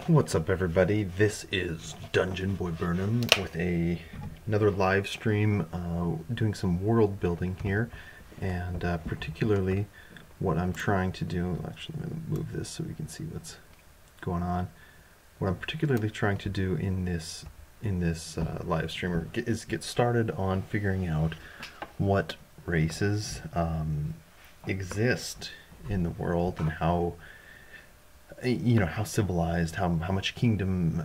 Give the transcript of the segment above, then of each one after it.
What's up, everybody? This is Dungeon Boy Burnham with another live stream doing some world building here, and particularly what I'm trying to do. Actually, I'm going to move this so we can see what's going on. What I'm particularly trying to do in this live stream is get started on figuring out what races exist in the world and how how civilized, how much kingdom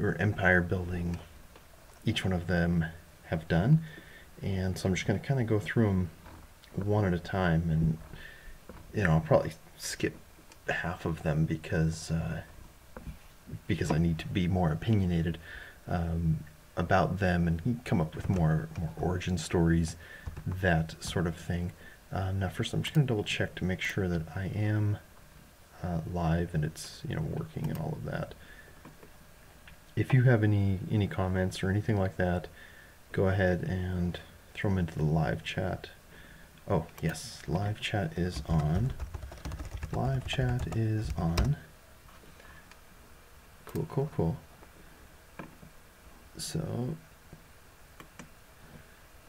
or empire building each one of them have done. And so I'm just going to kind of go through them one at a time, and I'll probably skip half of them because I need to be more opinionated about them and come up with more origin stories, that sort of thing. Now first I'm just going to double check to make sure that I am live and it's working and all of that. If you have any comments or anything like that, go ahead and throw them into the live chat. Oh yes, live chat is on. Live chat is on. Cool. So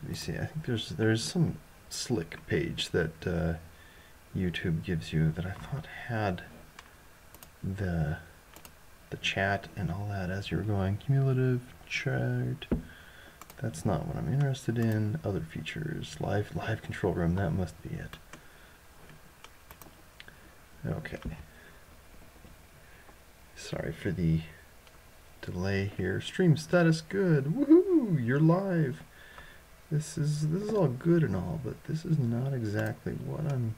let me see. I think there's some slick page that YouTube gives you that I thought had the chat and all that as you're going. Cumulative chart. That's not what I'm interested in. Other features. Live control room. That must be it. Okay. Sorry for the delay here. Stream status good. Woohoo! You're live. This is all good and all, but this is not exactly what I'm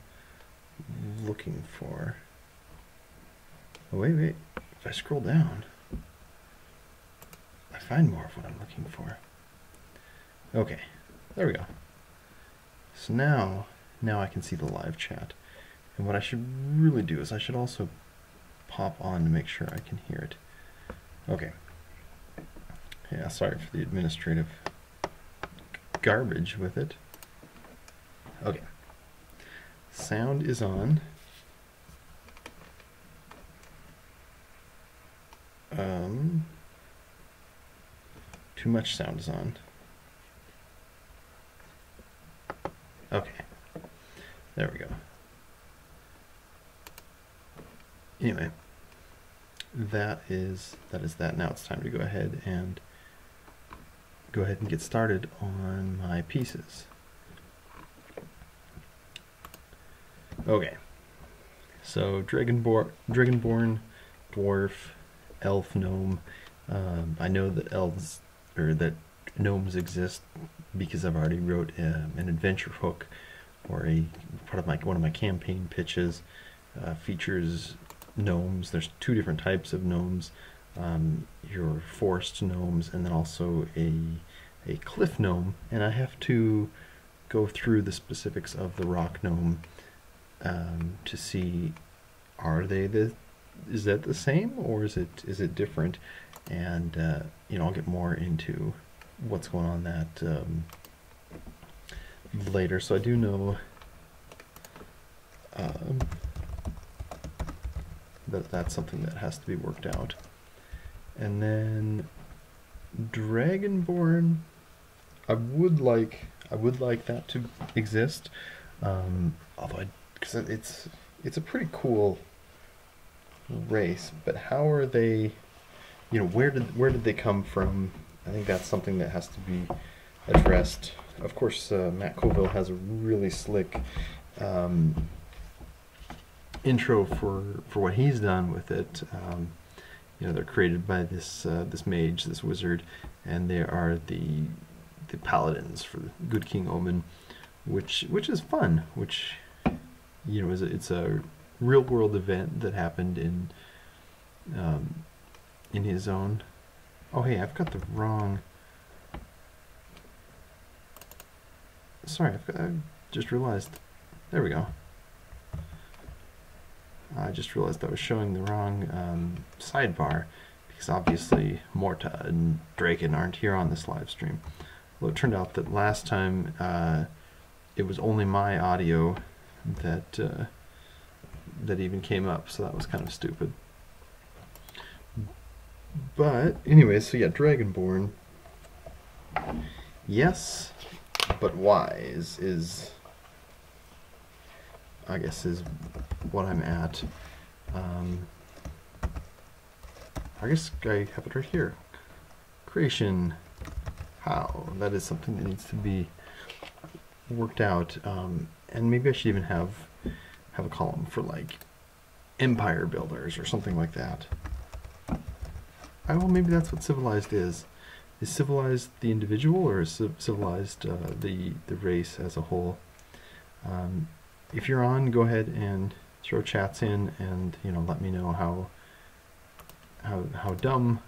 looking for. Oh, wait. If I scroll down, I find more of what I'm looking for. Okay, there we go. So now I can see the live chat. And what I should really do is I should also pop on to make sure I can hear it. Okay. Yeah, sorry for the administrative garbage with it. Okay. Sound is on. Too much sound is on. Okay. There we go. Anyway, that is that. Now it's time to go ahead and get started on my pieces. Okay, so Dragonborn, Dwarf, Elf, Gnome. I know that elves or that gnomes exist because I've already wrote an adventure hook or a part of one of my campaign pitches features gnomes. There's two different types of gnomes. Your forest gnomes and then also a cliff gnome, and I have to go through the specifics of the rock gnome to see, is that the same or is it different? And I'll get more into what's going on that later. So I do know that's something that has to be worked out. And then Dragonborn, I would like that to exist, although because it's a pretty cool race, but how are they, where did they come from? I think that's something that has to be addressed. Of course, Matt Colville has a really slick intro for what he's done with it. They're created by this mage, this wizard, and they are the paladins for the Good King Omen, which is fun. Which it's a real world event that happened in his own. Oh hey, I've got the wrong. Sorry, I just realized. There we go. I just realized I was showing the wrong sidebar, because obviously Morta and Draken aren't here on this live stream. Well, it turned out that last time it was only my audio that even came up, so that was kind of stupid. But anyway, so yeah, Dragonborn. Yes, but why is I guess is what I'm at. I guess I have it right here. Creation. How? That is something that needs to be worked out. And maybe I should even have a column for like empire builders or something like that. Well, maybe that's what civilized is. Is civilized the individual, or is civilized the race as a whole? If you're on, go ahead and throw chats in, and let me know how dumb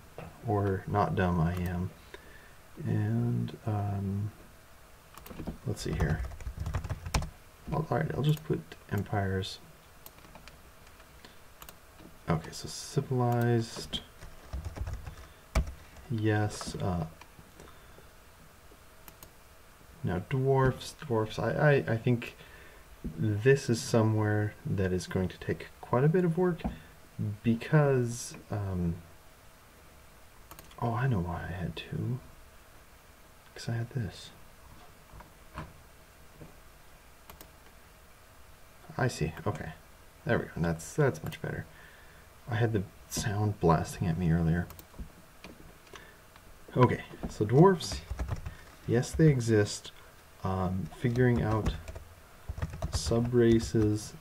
or not dumb I am. And let's see here. All right, I'll just put empires. Okay, so civilized. Yes. Now dwarfs. I think this is somewhere that is going to take quite a bit of work because oh, I know why I had to. Because I had this. I see. Okay, there we go. And that's much better. I had the sound blasting at me earlier. Okay, so dwarves, yes, they exist. Figuring out sub-races,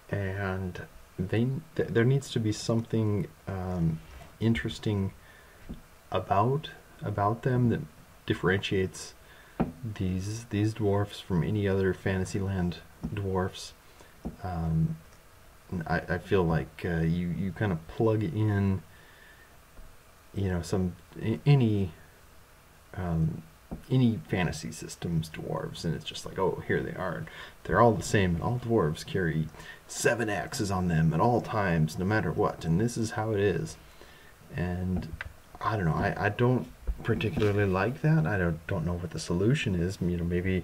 and there needs to be something interesting about them that differentiates these dwarfs from any other Fantasyland dwarfs. I feel like you kind of plug in, any fantasy system's dwarves, and it's just like, oh, here they are. They're all the same, and all dwarves carry 7 axes on them at all times, no matter what, and this is how it is. And I don't know, I don't particularly like that. I don't know what the solution is. Maybe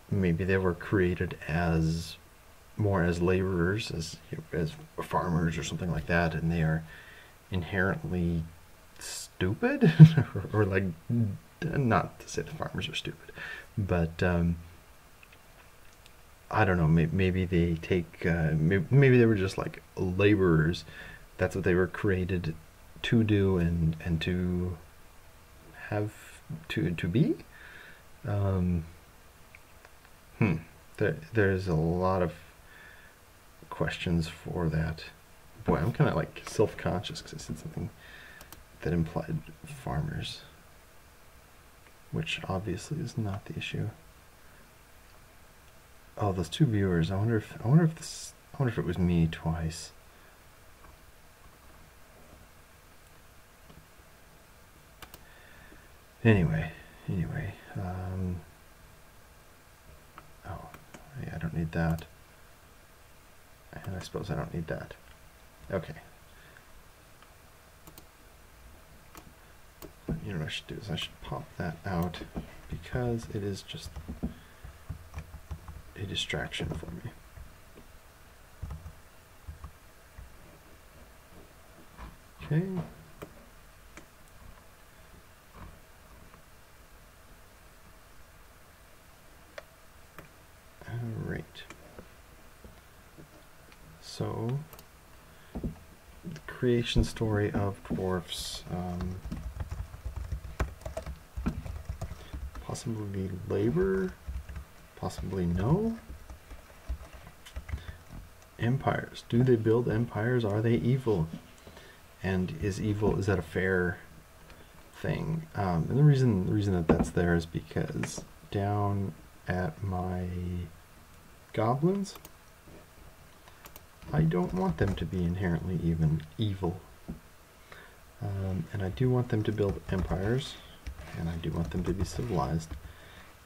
they were created as more as laborers, as farmers or something like that, and they are inherently stupid or like, not to say the farmers are stupid, but I don't know, maybe they take maybe they were just like laborers. That's what they were created to do and to have to be. There's a lot of questions for that. Boy, I'm kind of like self-conscious because I said something that implied farmers, which obviously is not the issue. Oh, those 2 viewers. I wonder if it was me twice. Anyway. Oh, yeah, I don't need that. And I suppose I don't need that. Okay. What I should do is I should pop that out because it is just a distraction for me. Okay. All right. So, the creation story of dwarfs. Possibly labor, possibly no. Empires. Do they build empires? Are they evil? And is that a fair thing? And the reason that that's there is because down at my goblins, I don't want them to be inherently evil. And I do want them to build empires, and I do want them to be civilized.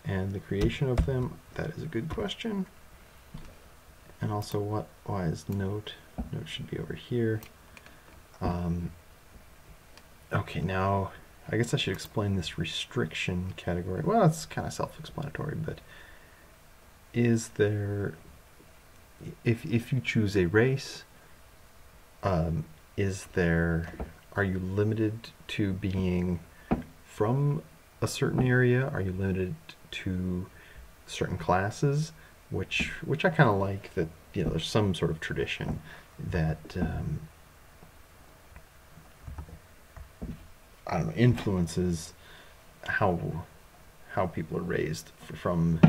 And the creation of them, that is a good question. And also, why is note should be over here. Okay, now I guess I should explain this restriction category. Well, it's kind of self-explanatory, but is there, if you choose a race, are you limited to being from a certain area? Are you limited to certain classes? Which I kind of like, that there's some sort of tradition that I don't know, influences how people are raised from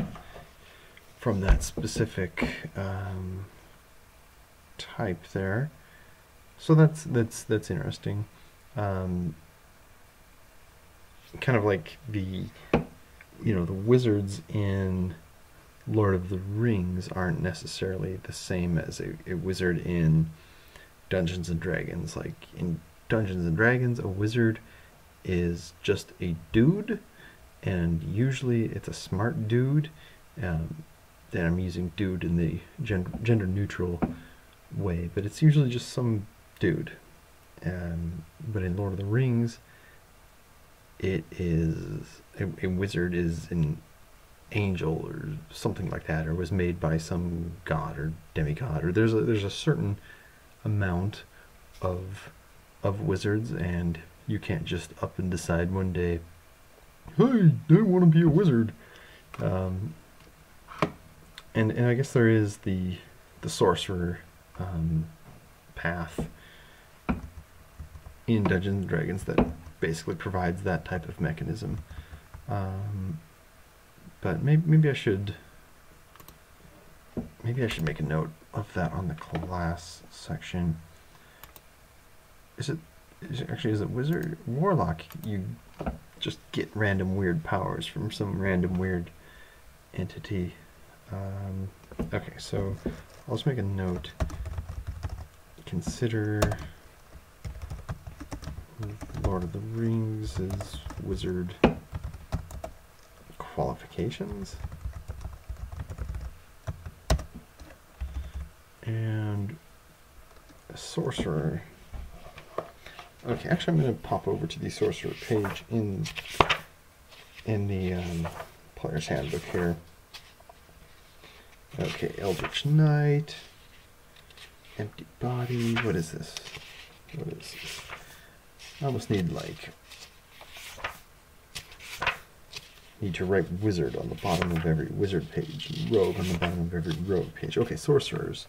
that specific type there. So that's interesting. Kind of like the wizards in Lord of the Rings aren't necessarily the same as a wizard in Dungeons and Dragons. Like in Dungeons and Dragons, a wizard is just a dude, and usually it's a smart dude. And I'm using dude in the gender neutral way, but it's usually just some dude. But in Lord of the Rings, it is a wizard is an angel or something like that, or was made by some god or demigod, or there's a certain amount of wizards, and you can't just up and decide one day, hey, I want to be a wizard. And I guess there is the sorcerer path in Dungeons and Dragons that basically provides that type of mechanism. But maybe I should make a note of that on the class section. Is it wizard warlock? You just get random weird powers from some random weird entity. Okay, so I'll just make a note. Consider Lord of the Rings' wizard qualifications and a sorcerer. Okay, actually I'm going to pop over to the sorcerer page in the player's handbook here. Okay, Eldritch Knight, empty body. What is this? I almost need to write wizard on the bottom of every wizard page, and rogue on the bottom of every rogue page. Okay, sorcerers.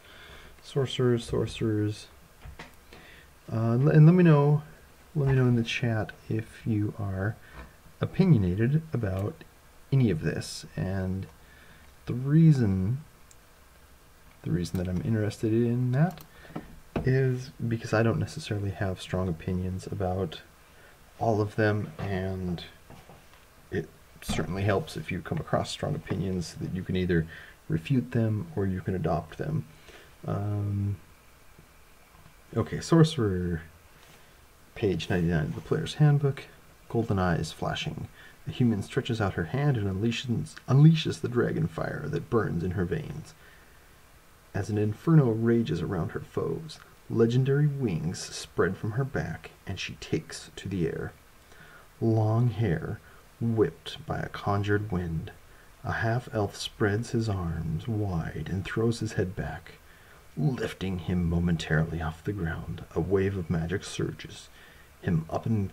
And let me know in the chat if you are opinionated about any of this. And the reason that I'm interested in that is because I don't necessarily have strong opinions about all of them, and it certainly helps if you come across strong opinions that you can either refute them or you can adopt them. Okay, sorcerer, page 99 of the player's handbook. Golden eyes flashing. A human stretches out her hand and unleashes the dragon fire that burns in her veins. As an inferno rages around her foes, legendary wings spread from her back, and she takes to the air. Long hair, whipped by a conjured wind, a half-elf spreads his arms wide and throws his head back, lifting him momentarily off the ground. A wave of magic surges up in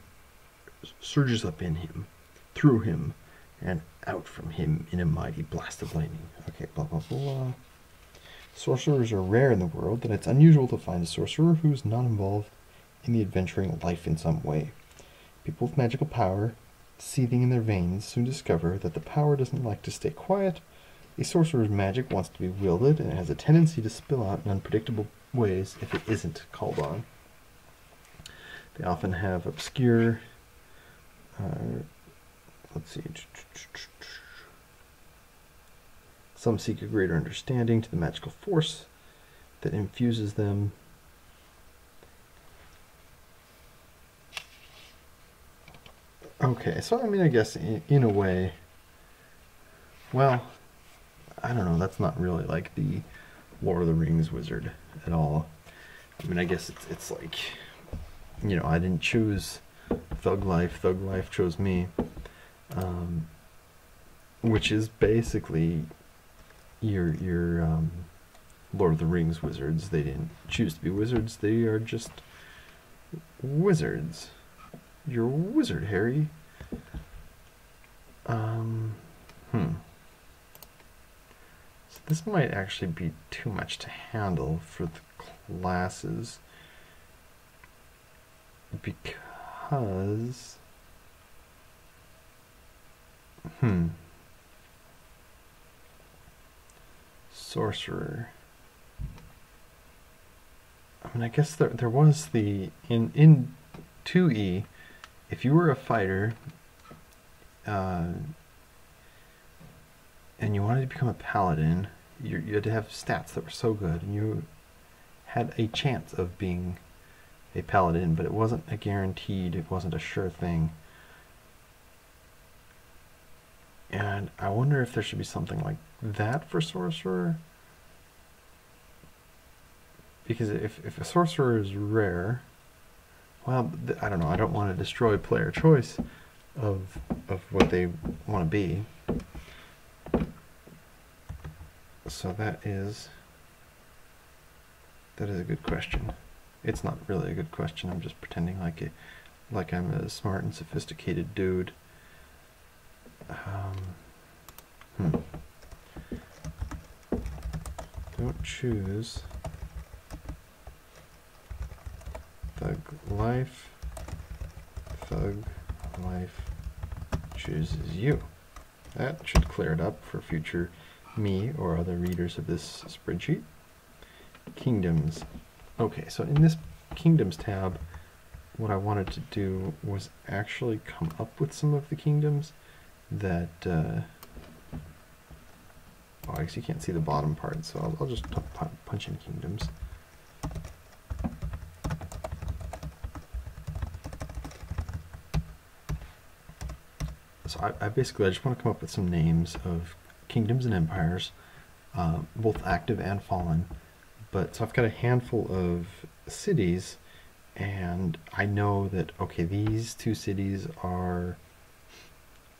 him, through him, and out from him in a mighty blast of lightning. Okay, blah, blah, blah. Sorcerers are rare in the world, and it's unusual to find a sorcerer who is not involved in the adventuring life in some way. People with magical power, seething in their veins, soon discover that the power doesn't like to stay quiet. A sorcerer's magic wants to be wielded, and it has a tendency to spill out in unpredictable ways if it isn't called on. They often have obscure... let's see... Some seek a greater understanding to the magical force that infuses them. Okay, so I mean, I guess in a way, well, I don't know, that's not really like the Lord of the Rings wizard at all. I mean, I guess it's like, I didn't choose thug life chose me, which is basically your Lord of the Rings wizards. They didn't choose to be wizards, they are just Wizards. You're a wizard, Harry. So this might actually be too much to handle for the classes because sorcerer. I mean, I guess there was the in 2E, if you were a fighter and you wanted to become a paladin, you had to have stats that were so good, and you had a chance of being a paladin, but it wasn't a guaranteed, it wasn't a sure thing. And I wonder if there should be something like that for sorcerer. Because if a sorcerer is rare, well, I don't know, I don't want to destroy player choice of what they want to be. So that is a good question. It's not really a good question. I'm just pretending like I'm a smart and sophisticated dude. Don't choose thug life. Thug life chooses you. That should clear it up for future me or other readers of this spreadsheet. Kingdoms. Okay, so in this Kingdoms tab, what I wanted to do was actually come up with some of the kingdoms that oh, I guess you can't see the bottom part, so I'll just punch in kingdoms. So I basically just want to come up with some names of kingdoms and empires, both active and fallen. But so I've got a handful of cities, and I know that, okay, these two cities are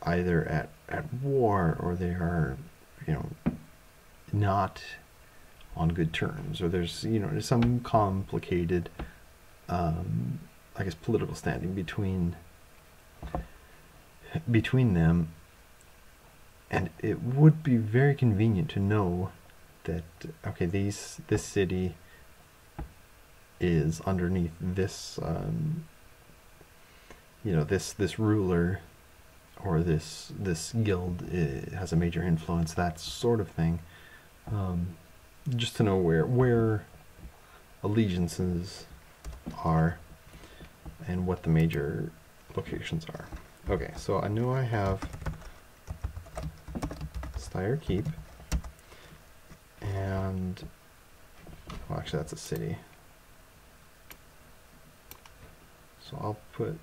either at war, or they are, you know, not on good terms, or there's, you know, there's some complicated, I guess, political standing between them, and it would be very convenient to know that, okay, this city is underneath this, you know, this ruler, or this guild has a major influence, that sort of thing. Just to know where allegiances are and what the major locations are. Okay, so I know I have Styre Keep, and, well, actually that's a city. So I'll put,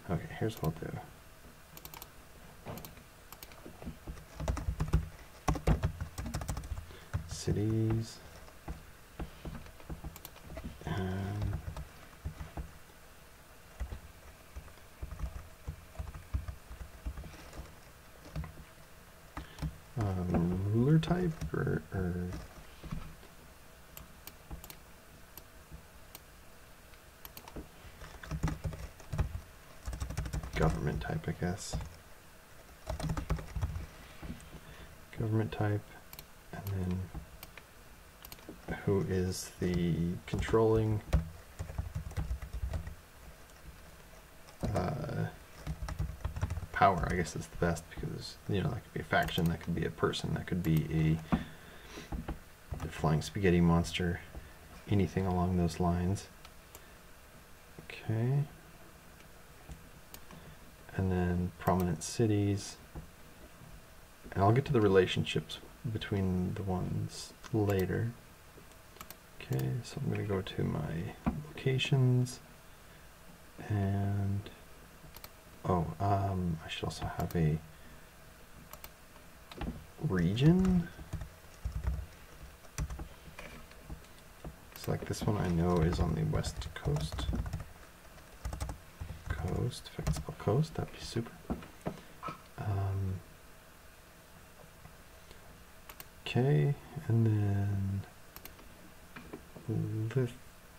okay, here's what I'll do. Cities, and ruler type, or government type, I guess. Government type, and then who is the controlling power, I guess is the best, because, you know, that could be a faction, that could be a person, that could be a flying spaghetti monster, anything along those lines. Okay. And then prominent cities, and I'll get to the relationships between the ones later. Okay, so I'm going to go to my locations, and I should also have a region. So like this one I know is on the west coast. If I can spell coast, that'd be super. Okay, and then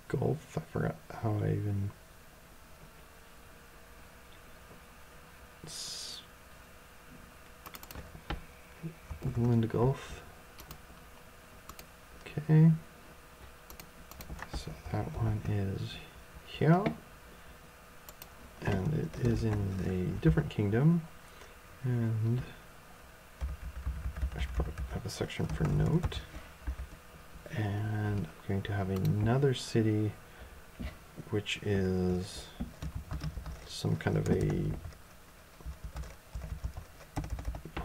Gulf. I forgot how I even... Linda Gulf. Okay. So that one is here. And it is in a different kingdom. And I should probably have a section for note. And I'm going to have another city which is some kind of a,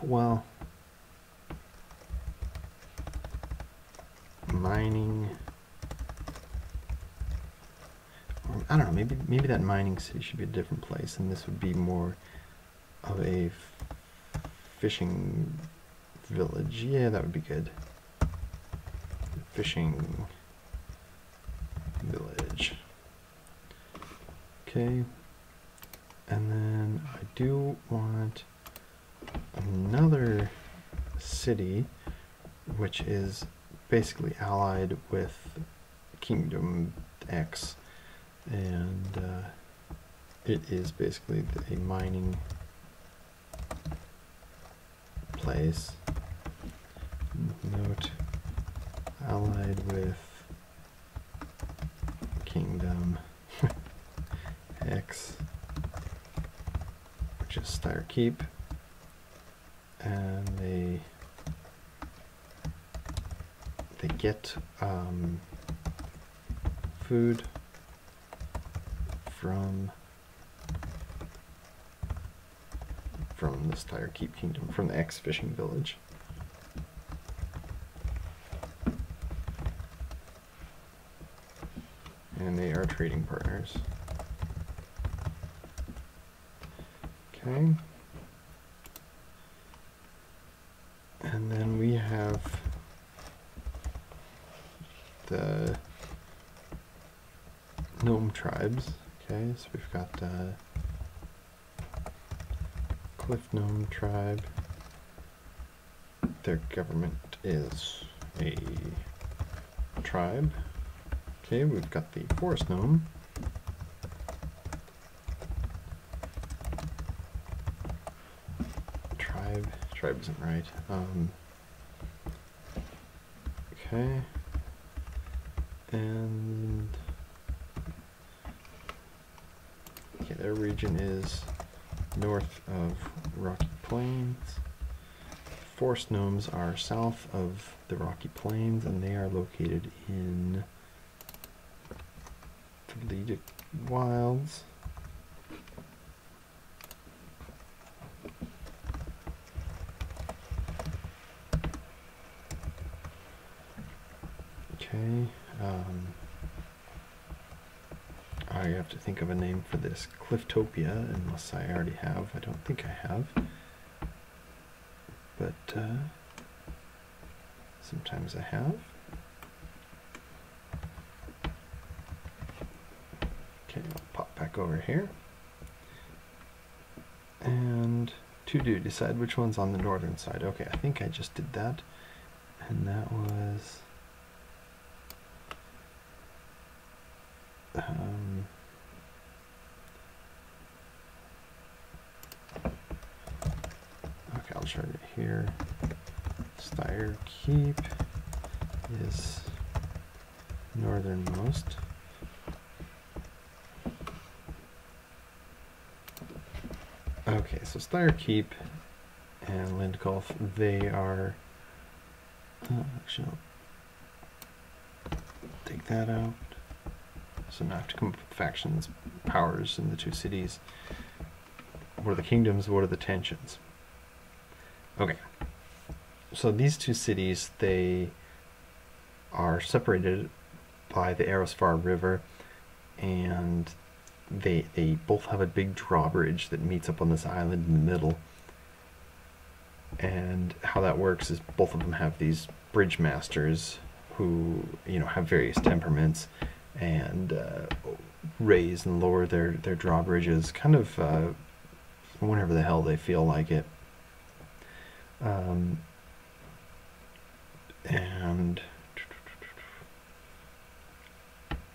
well, mining, or I don't know, maybe that mining city should be a different place, and this would be more of a fishing village. Yeah, that would be good. Fishing village. Okay, and then I do want another city which is basically allied with Kingdom X, and it is basically a mining place. Note, allied with Kingdom X, which is Styre Keep, and they get food from the Styre Keep Kingdom, from the X fishing village. And they are trading partners. Okay. And then we have the gnome tribes. Okay, so we've got Cliff Gnome tribe. Their government is a tribe. Okay, we've got the Forest Gnome. Tribe isn't right. Okay. And okay, their region is north of Rocky Plains. Forest Gnomes are south of the Rocky Plains, and they are located in the Wilds. Okay, I have to think of a name for this. Clifftopia, unless I already have. I don't think I have. But sometimes I have. Okay, I'll pop back over here. And to decide which one's on the northern side. Okay, I think I just did that. And that was... okay, I'll chart it here. Styre Keep is northernmost. Okay, so Styre Keep and Lindgulf, they are... actually, I'll take that out. So now I have to come up with factions, powers in the two cities. What are the kingdoms? What are the tensions? Okay. So these two cities, they are separated by the Aerosfar River, and they both have a big drawbridge that meets up on this island in the middle. And how that works is both of them have these bridge masters who, you know, have various temperaments, and raise and lower their drawbridges kind of whenever the hell they feel like it. And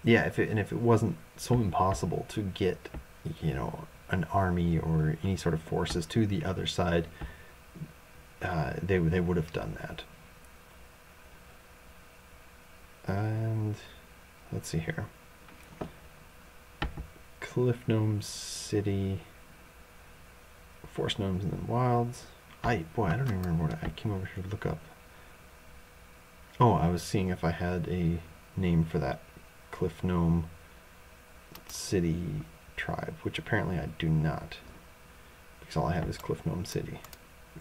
yeah, if it wasn't so impossible to get, you know, an army or any sort of forces to the other side, they would have done that. And let's see here. Cliff Gnomes City, Forest Gnomes and then Wilds. I don't even remember what I came over here to look up. Oh, I was seeing if I had a name for that Cliff Gnome City tribe, which apparently I do not, because all I have is Cliff Gnome City,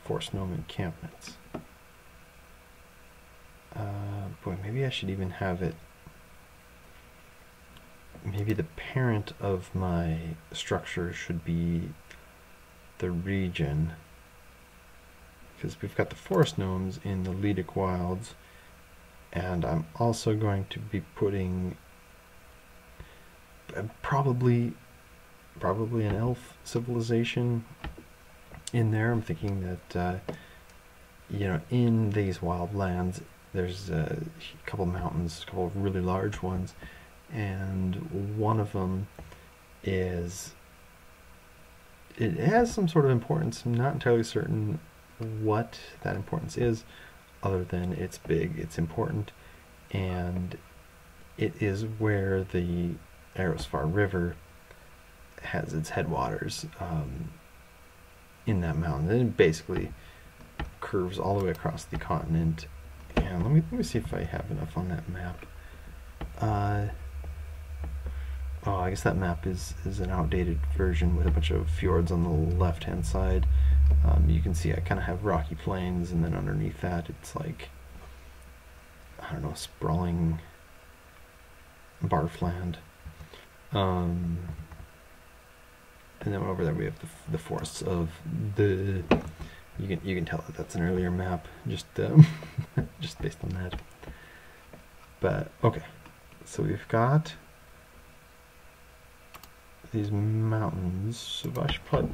Forest Gnome encampments. Boy, maybe I should even have it. Maybe the parent of my structure should be the region, because we've got the Forest Gnomes in the Lidic Wilds, and I'm also going to be putting probably an elf civilization in there. I'm thinking that you know, in these wild lands there's a couple mountains, a couple of really large ones, and one of them is, it has some sort of importance. I'm not entirely certain what that importance is, other than it's big, it's important, and it is where the Aerosfar River has its headwaters in that mountain. And it basically curves all the way across the continent. And let me see if I have enough on that map. Oh, I guess that map is an outdated version with a bunch of fjords on the left-hand side. You can see I kind of have rocky plains, and then underneath that it's like, I don't know, sprawling barfland. And then over there we have the forests of the. You can tell that that's an earlier map, just just based on that. But okay, so we've got these mountains. So I should put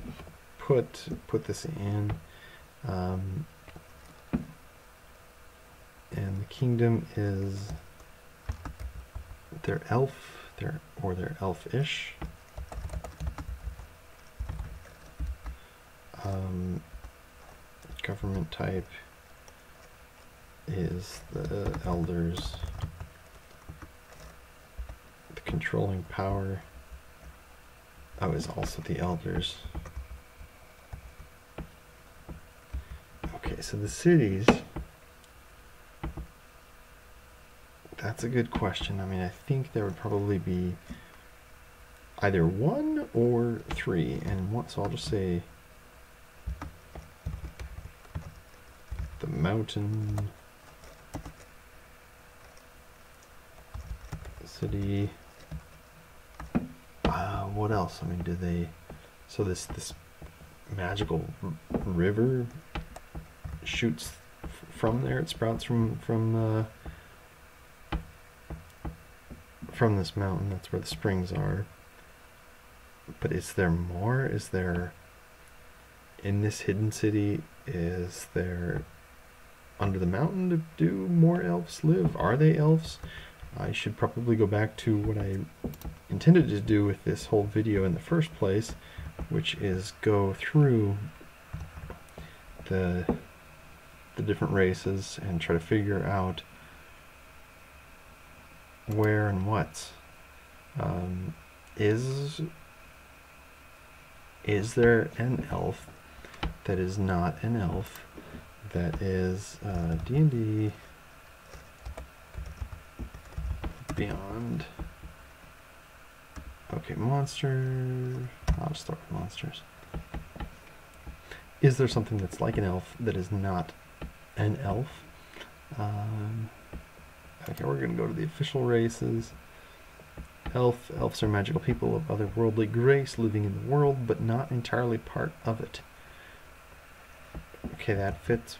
this in, and the kingdom is they're elfish. Government type is the elders. The controlling power is also the elders. Okay, so the cities, that's a good question. I mean, I think there would probably be either 1 or 3, and one, so I'll just say the mountain city. What else? I mean, do they? So this magical river shoots from there. It sprouts from this mountain. That's where the springs are. But is there more? Is there, in this hidden city, is there under the mountain do more elves live? Are they elves? I should probably go back to what I intended to do with this whole video in the first place, which is go through the different races and try to figure out where and what. Is there an elf that is not an elf that is D&D Beyond? Okay, monster. I'll just start with monsters. Is there something that's like an elf that is not an elf? Okay, we're going to go to the official races. Elves are magical people of otherworldly grace living in the world, but not entirely part of it. Okay, that fits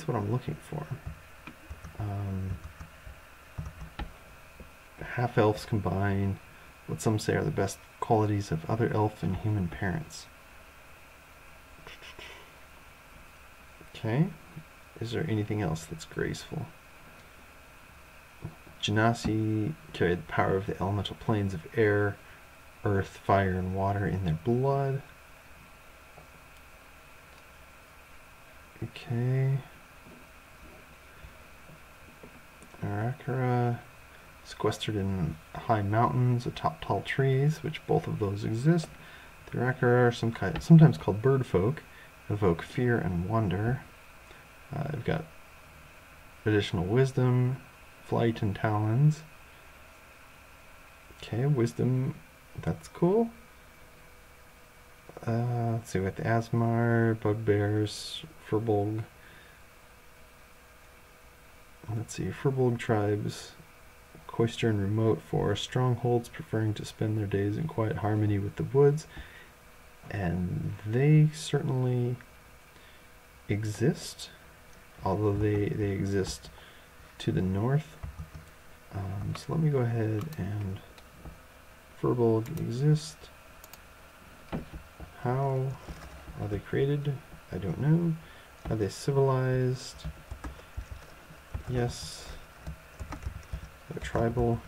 what I'm looking for. Half-elves combine what some say are the best qualities of other elf and human parents. Okay, is there anything else that's graceful? Genasi carry the power of the elemental planes of air, earth, fire, and water in their blood. Okay. Arakara, sequestered in high mountains atop tall trees, which both of those exist. The Arakara are sometimes called bird folk, evoke fear and wonder. I've got additional wisdom, flight, and talons. Okay, wisdom, that's cool. Let's see, with the Asmar, bugbears, Furbolg. Let's see, Furbolg tribes, cloister and remote forest strongholds, preferring to spend their days in quiet harmony with the woods. And they certainly exist, although they exist to the north. So let me go ahead and Furbolg exist. How are they created? I don't know. Are they civilized? Yes. They're tribal.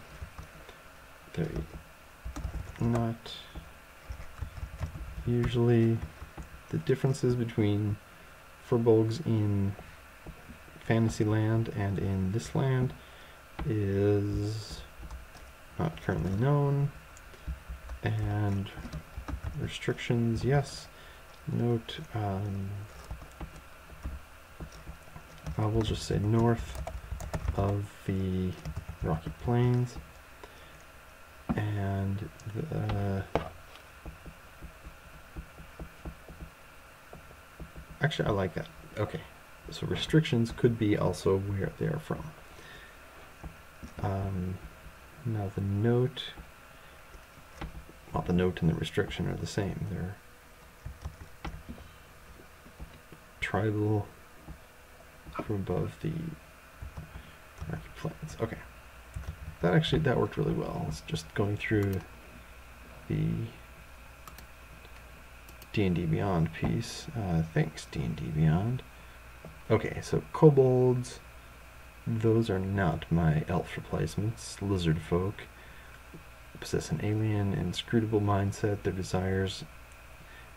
They're not. Usually the differences between Furbolgs in Fantasyland and in this land is not currently known. And restrictions, yes. Note, I will just say north of the Rocky Plains. And actually, I like that. Okay, so restrictions could be also where they are from. Now the note, well, the note and the restriction are the same. They're tribal from above the Rocky Plains. Okay, that worked really well. It's just going through the D&D Beyond piece. Thanks, D&D Beyond. Okay, so kobolds, those are not my elf replacements. Lizard folk possess an alien, inscrutable mindset. Their desires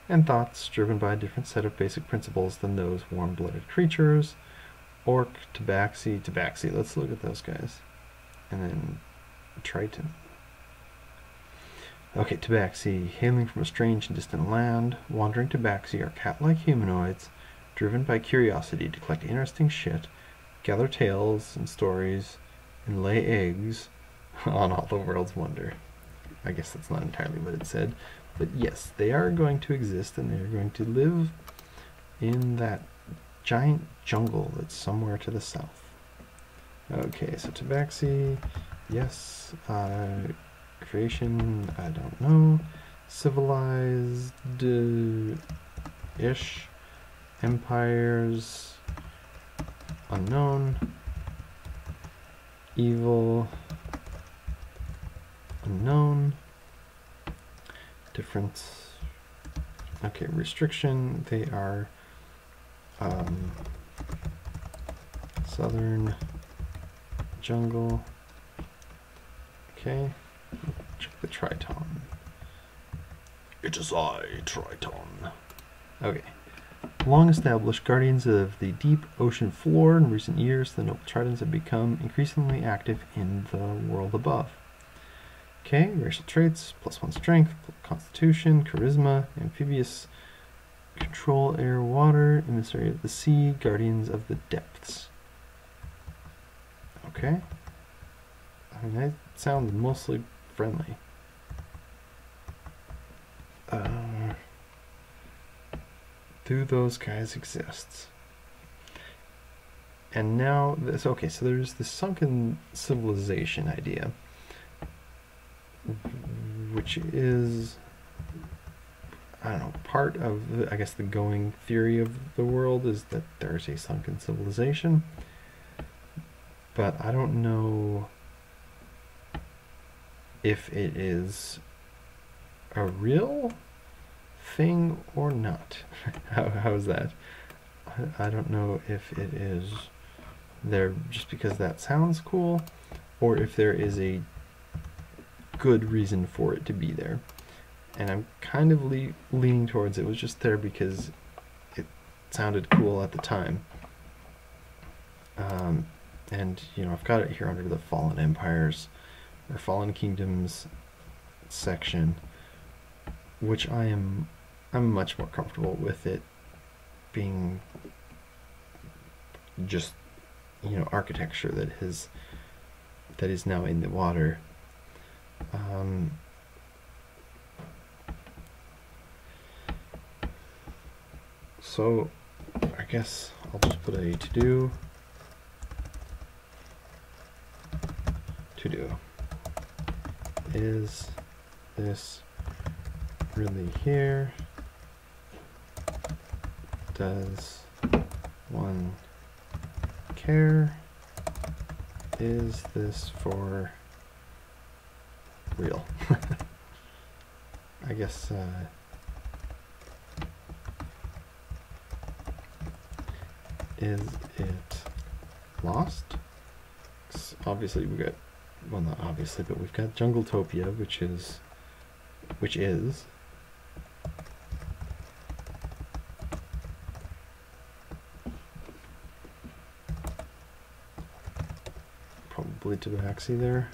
and thoughts driven by a different set of basic principles than those warm-blooded creatures. Orc, Tabaxi, let's look at those guys. And then Triton. Okay, Tabaxi, hailing from a strange and distant land, wandering Tabaxi are cat-like humanoids, driven by curiosity to collect interesting shit, gather tales and stories, and lay eggs on all the world's wonder. I guess that's not entirely what it said, but yes, they are going to exist, and they're going to live in that giant jungle that's somewhere to the south. Okay, so Tabaxi, yes, creation, I don't know, civilized-ish, empires, unknown, evil, unknown, difference, okay, restriction, they are southern jungle, okay, check the Triton. It is I, Triton. Okay. Long established guardians of the deep ocean floor, in recent years the noble Tritons have become increasingly active in the world above. Okay, racial traits, +1 strength, constitution, charisma, amphibious, control air, water, emissary of the sea, guardians of the depths. Okay. I mean, that sounds mostly friendly. Do those guys exist? And now this, okay, so there's the sunken civilization idea, which is, I don't know, part of the, I guess the going theory of the world is that there's a sunken civilization, but I don't know if it is a real thing or not. How is that? I don't know if it is there just because that sounds cool, or if there is a good reason for it to be there. And I'm kind of leaning towards it was just there because it sounded cool at the time. And you know, I've got it here under the Fallen Empires or Fallen Kingdoms section, which I'm much more comfortable with it being just, you know, architecture that is now in the water. So I guess I'll just put a to do. Is this really here? Does one care? Is this for real? I guess is it lost? Obviously we got, well, not obviously, but we've got Jungletopia, which is probably Tabaxi there.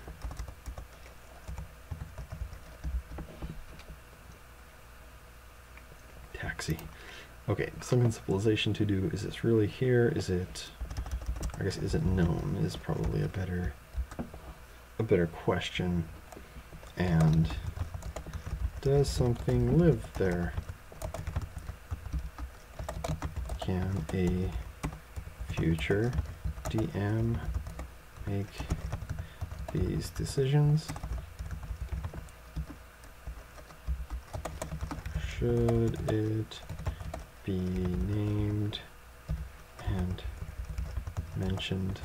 Taxi. Okay, Sunken Civilization to do. Is this really here? Is it, I guess, is it known is probably a better question. And does something live there? Can a future DM make these decisions? Should it be named and mentioned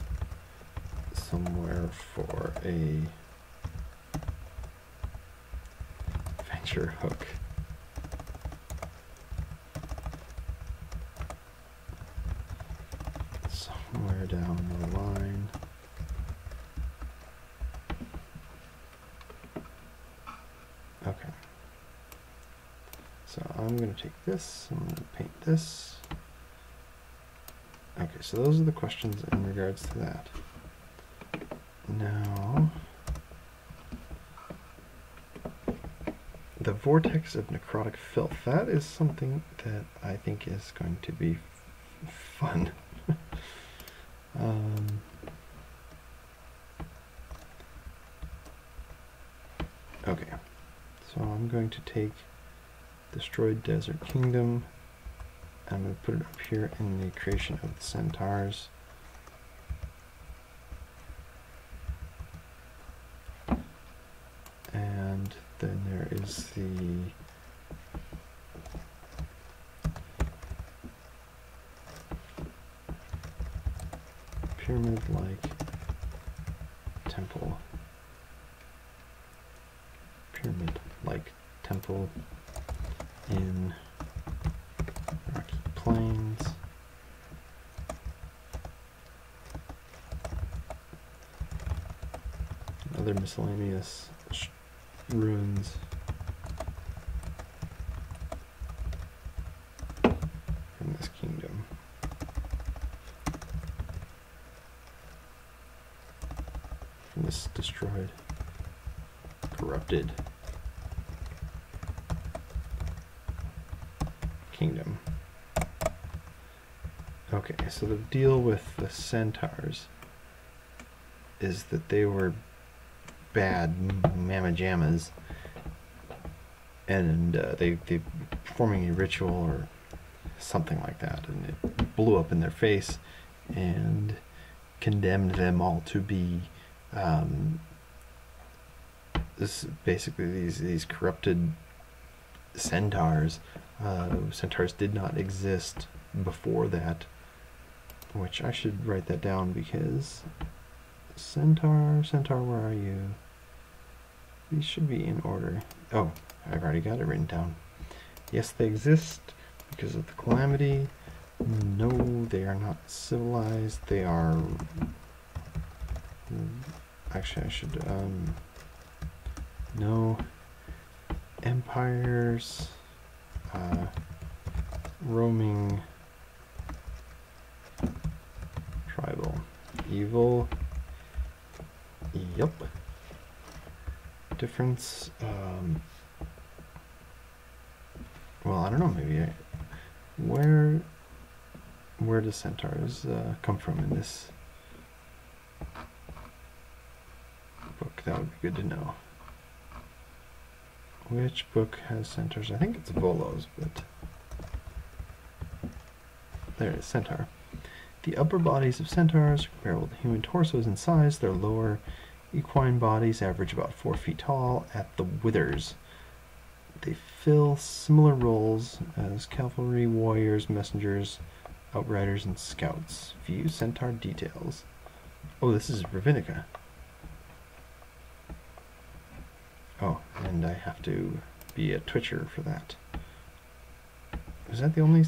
somewhere for a venture hook? Somewhere down the line. Okay. So I'm going to take this, I'm going to paint this. Okay, so those are the questions in regards to that. Now, the vortex of necrotic filth. That is something that I think is going to be fun. Okay, so I'm going to take Destroyed Desert Kingdom. I'm going to put it up here in the creation of the centaurs. And then there is the pyramid-like temple. Pyramid-like temple in Rocky Plains. Other miscellaneous ruins. From this kingdom. From this destroyed, corrupted kingdom. Okay, so the deal with the centaurs is that they were bad mamma jammas, and they performing a ritual or something like that, and it blew up in their face and condemned them all to be basically these corrupted centaurs. Centaurs did not exist before that, which I should write that down because centaur, where are you? These should be in order. Oh, I've already got it written down. Yes, they exist because of the calamity. No, they are not civilized. They are Actually, I should, no empires, roaming, tribal, evil, yep. Difference, well, I don't know, maybe where do centaurs come from in this book? That would be good to know. Which book has centaurs? I think it's Volo's, but there it is, centaur. The upper bodies of centaurs are comparable to human torsos in size. Their lower equine bodies average about 4 feet tall at the withers. They fill similar roles as cavalry, warriors, messengers, outriders, and scouts. View centaur details. Oh, this is Ravinica. Oh, and I have to be a Twitcher for that. Is that the only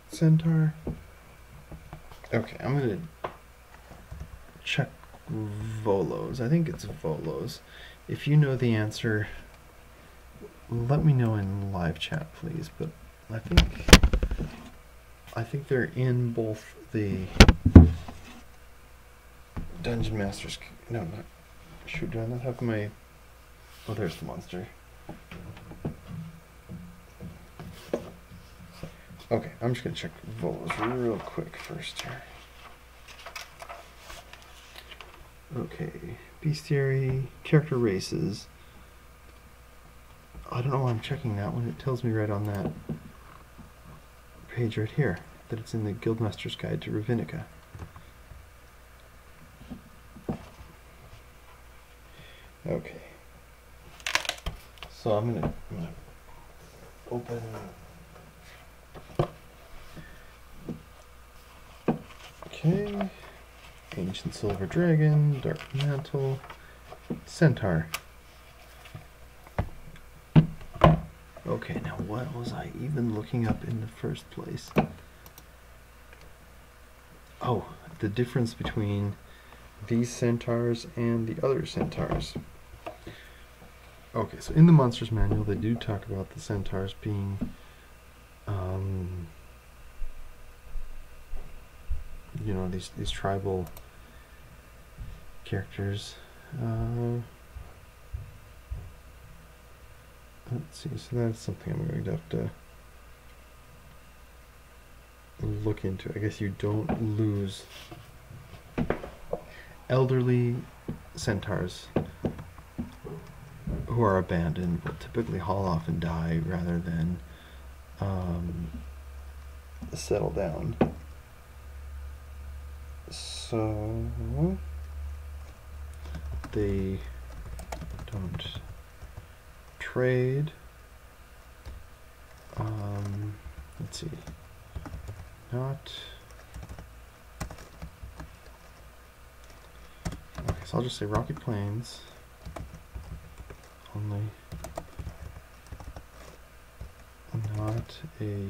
centaur? Okay, I'm gonna check Volo's. I think it's Volo's. If you know the answer, let me know in live chat, please. But I think they're in both the Dungeon Masters. No, not. Shoot, do I not have my? Oh, there's the monster. Okay, I'm just gonna check Volo's real quick first here. Okay, bestiary, character races. I don't know why I'm checking that one. It tells me right on that page right here that it's in the Guildmaster's Guide to Ravinica. Okay. So I'm gonna open. Okay. Ancient Silver Dragon, Dark Mantle, Centaur. Okay, now what was I even looking up in the first place? Oh, the difference between these centaurs and the other centaurs. Okay, so in the Monsters Manual, they do talk about the centaurs being, you know, these tribal characters. Let's see, so that's something I'm going to have to look into. I guess you don't lose elderly centaurs who are abandoned will typically haul off and die rather than settle down. So they don't trade. Let's see. Not. Okay, so I'll just say Rocky Plains. Only. Not a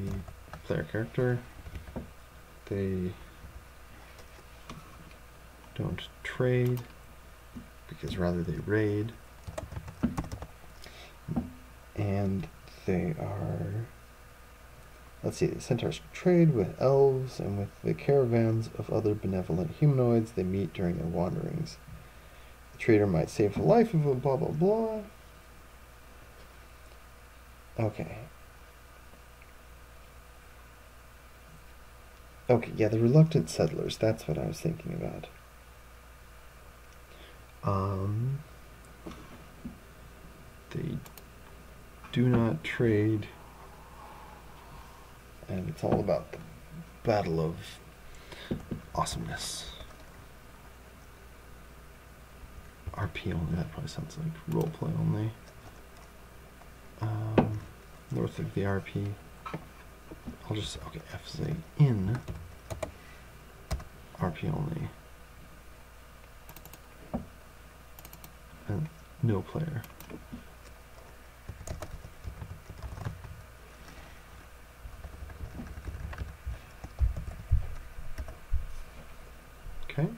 player character. They don't trade because rather they raid. And they are, let's see, the centaurs trade with elves and with the caravans of other benevolent humanoids they meet during their wanderings. The trader might save the life of a blah blah blah. Okay. Okay, yeah, the reluctant settlers, that's what I was thinking about. They do not trade, and it's all about the battle of awesomeness. RP only, that probably sounds like roleplay only. North of the RP, I'll just, okay, F say in RP only. And no player. Okay.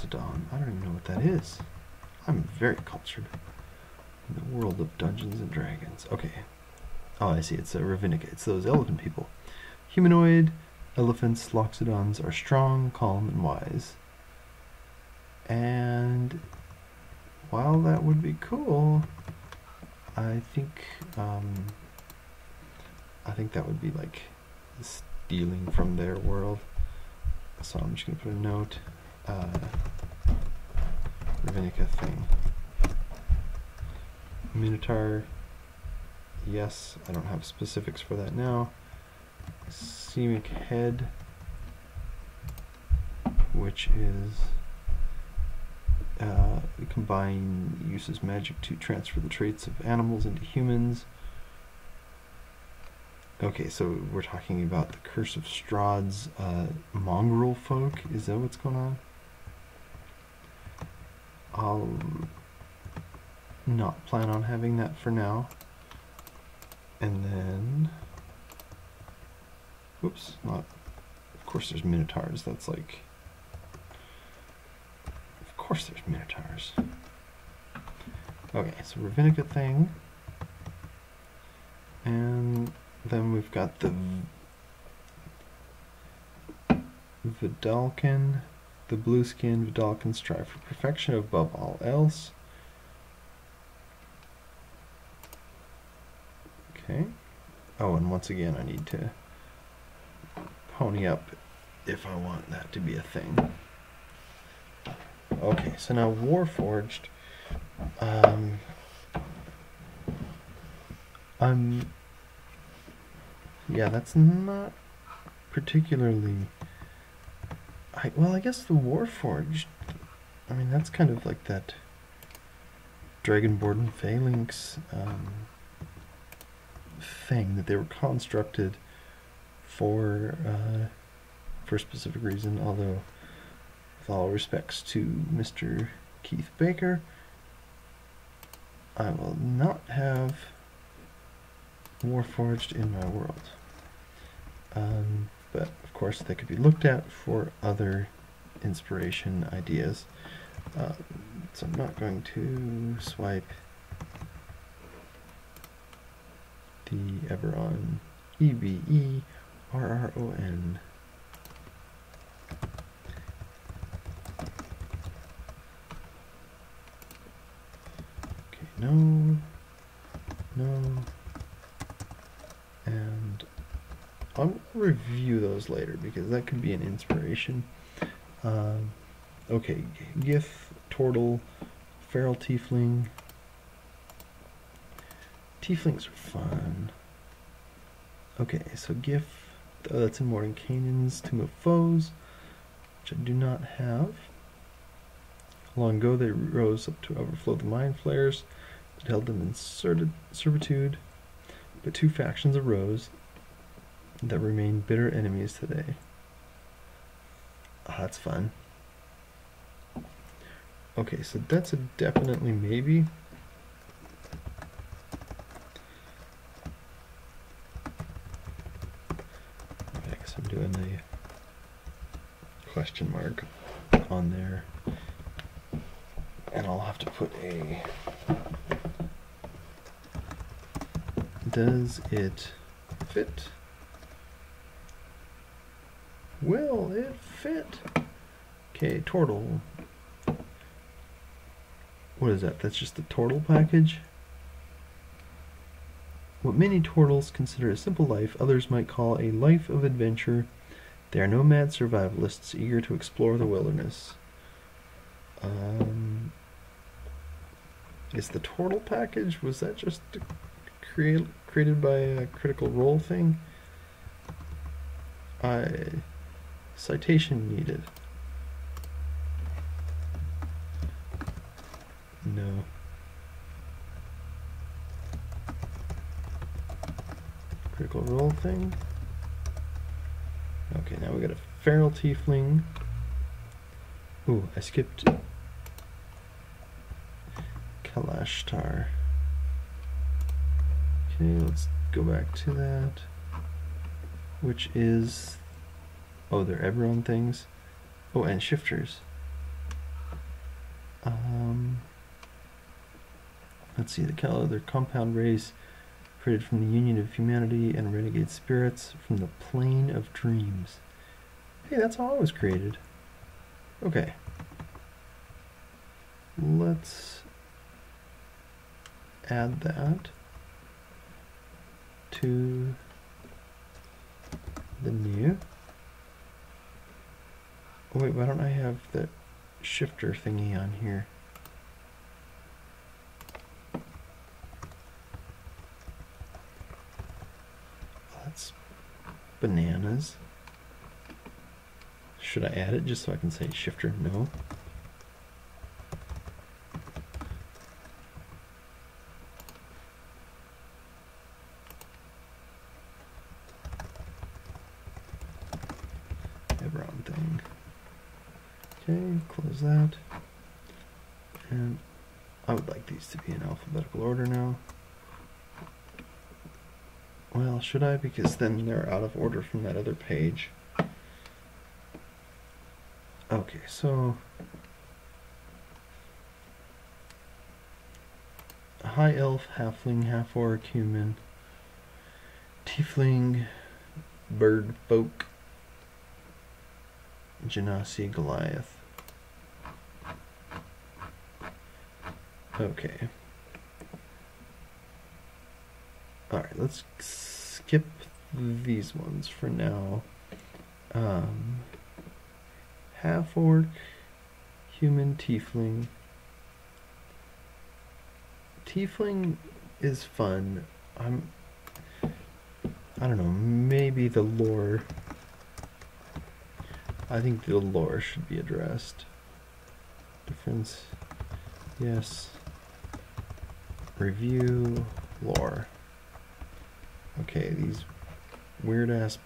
Loxodon. I don't even know what that is. I'm very cultured in the world of Dungeons and Dragons. Okay. Oh, I see. It's a Ravinica. It's those elephant people. Humanoid elephants, Loxodons, are strong, calm, and wise. And while that would be cool, I think that would be like stealing from their world. So I'm just gonna put a note. Ravinica thing. Minotaur. Yes, I don't have specifics for that now. Semic head, which is combine uses magic to transfer the traits of animals into humans. Okay, so we're talking about the Curse of Strahd's mongrel folk. Is that what's going on? I'll not plan on having that for now. And then, whoops, not, of course there's Minotaurs. That's like, of course there's Minotaurs. Okay, so Ravinica thing. And then we've got the Vidalcan, the blue-skinned Vidalcan strive for perfection above all else. Okay. Oh, and once again, I need to pony up if I want that to be a thing. Okay, so now Warforged. Yeah, that's not particularly. Well, I guess the Warforged. I mean, that's kind of like that Dragonborn Phalanx thing that they were constructed for a specific reason. Although, with all respects to Mr. Keith Baker, I will not have Warforged in my world. But of course they could be looked at for other inspiration ideas. So I'm not going to swipe the Eberron, Eberron. Okay, no, and I'll review those later because that could be an inspiration. Okay, Gith, Tortle, Feral Tiefling. Tieflings are fun. Okay, so Gith, that's in Mordenkainen's Tomb of Foes, which I do not have. Long ago they rose up to overflow the mind flayers that held them in servitude, but two factions arose that remain bitter enemies today. Oh, that's fun. Okay, so that's a definitely maybe. I guess I'm doing the question mark on there. And I'll have to put a... Does it fit? Will it fit? Okay, Tortle. What is that? That's just the Tortle package? What many Tortles consider a simple life, others might call a life of adventure. They are nomad survivalists eager to explore the wilderness. Is the Tortle package, was that just created by a Critical Role thing? Citation needed. No. Critical Role thing. Okay, now we got a Feral Tiefling. Ooh, I skipped Kalashtar. Okay, let's go back to that. Which is... Oh, they're Eberron things. Oh, and shifters. Let's see, their compound race created from the union of humanity and renegade spirits from the plane of dreams. Hey, that's how I was created. Okay. Let's add that to the new. Oh wait, why don't I have the shifter thingy on here? That's bananas. Should I add it just so I can say shifter? No. Wrong thing. Okay, close that. And I would like these to be in alphabetical order now. Well, should I? Because then they're out of order from that other page. Okay, so high elf, halfling, half orc, human, tiefling, bird folk, Genasi, Goliath. Okay. Alright, let's skip these ones for now. Half orc, human, tiefling. Tiefling is fun. I don't know, maybe the lore. I think the lore should be addressed. Difference, yes. Review, lore. Okay, these weird ass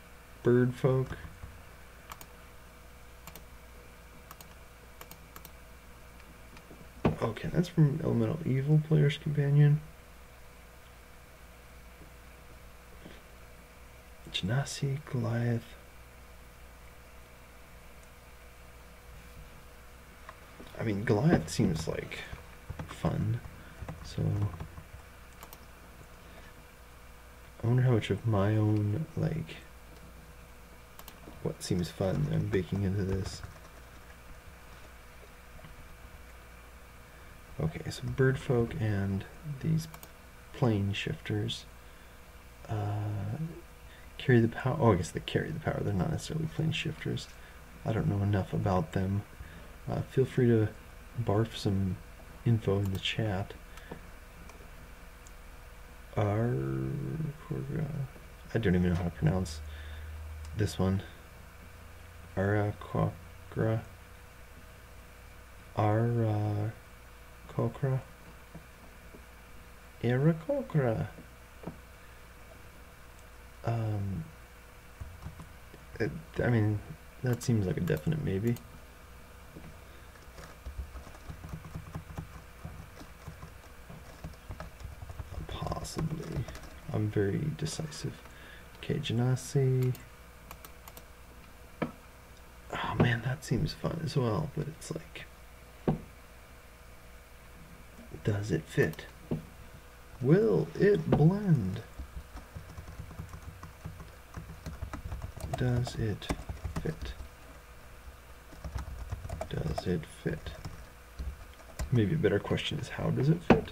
bird folk. Okay, that's from Elemental Evil Player's Companion. Genasi, Goliath. I mean, Goliath seems like fun, so I wonder how much of my own, like, what seems fun I'm baking into this. Okay, so bird folk and these plane shifters carry the power. Oh, I guess they carry the power. They're not necessarily plane shifters. I don't know enough about them. Feel free to barf some info in the chat. I don't even know how to pronounce this one. Arakokra. Arakokra. Arakokra. I mean, that seems like a definite maybe. Possibly. I'm very decisive. Okay, Genasi. Oh man, that seems fun as well, but it's like, does it fit? Will it blend? Does it fit? Does it fit? Maybe a better question is, how does it fit?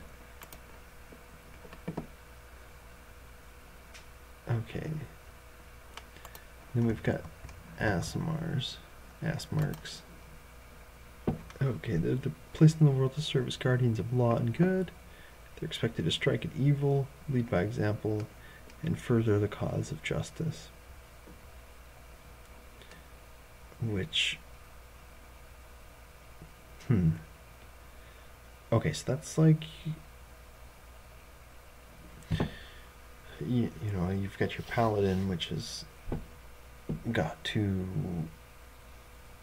Okay. Then we've got Aasimars. Asmarks. Okay, they're placed in the world to serve as guardians of law and good. They're expected to strike at evil, lead by example, and further the cause of justice. Which, okay, so that's like, you know, you've got your paladin, which has got to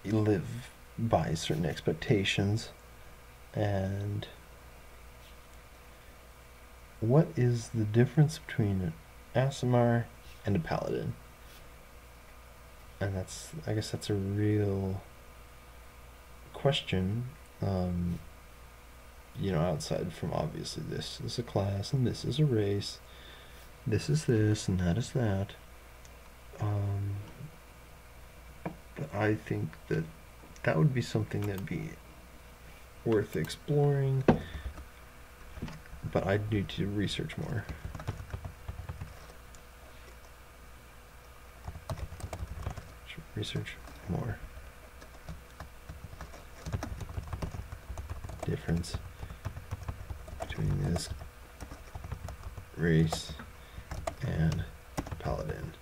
live by certain expectations. And what is the difference between an Aasimar and a paladin? And that's, I guess that's a real question. outside from obviously this is a class and this is a race, this is this and that is that. But I think that that would be something that'd be worth exploring, but I'd need to research more. Research more. Difference between this race and paladin.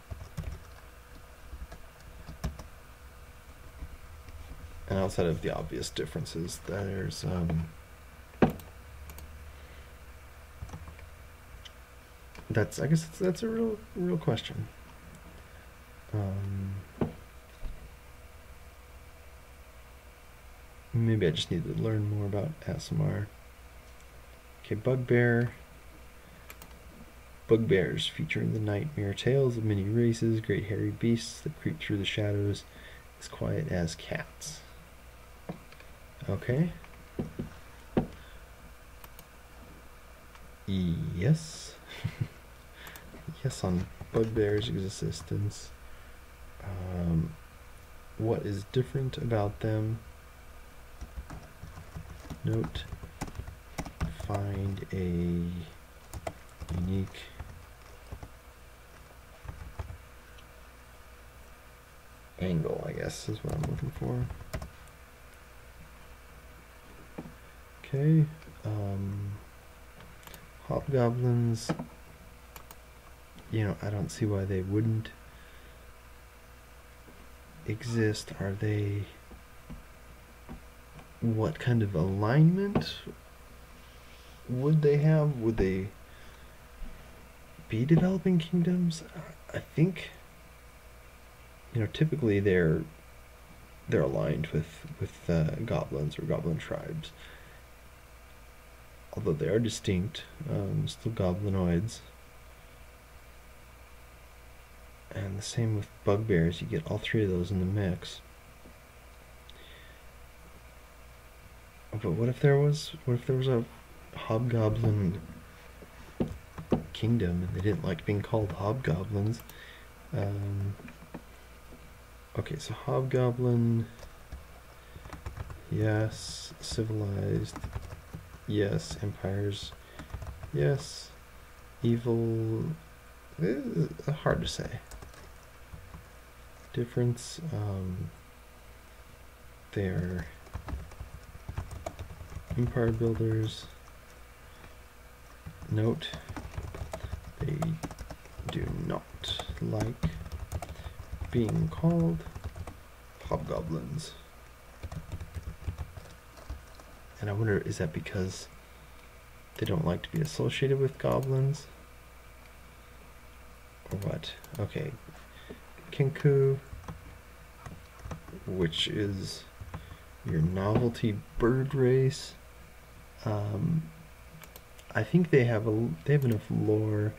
And outside of the obvious differences, there's I guess that's a real question. Maybe I just need to learn more about ASMR. Okay, Bugbear. Bugbears featuring the nightmare tales of many races, great hairy beasts that creep through the shadows, as quiet as cats. Okay. Yes. Yes on Bugbear's existence. What is different about them? Note, find a unique angle, I guess is what I'm looking for. Okay, hobgoblins, I don't see why they wouldn't exist. Are they, what kind of alignment would they have? Would they be developing kingdoms? I think, typically they're aligned with goblins or goblin tribes, although they are distinct, still goblinoids. And the same with bugbears, you get all three of those in the mix. But what if there was a hobgoblin kingdom and they didn't like being called hobgoblins? Okay, so hobgoblin, yes. Civilized, yes. Empires, yes. Evil, hard to say. Difference, they're empire builders. Note, they do not like being called hobgoblins. And I wonder, is that because they don't like to be associated with goblins? Or what? Okay. Kinku, which is your novelty bird race. I think they have enough lore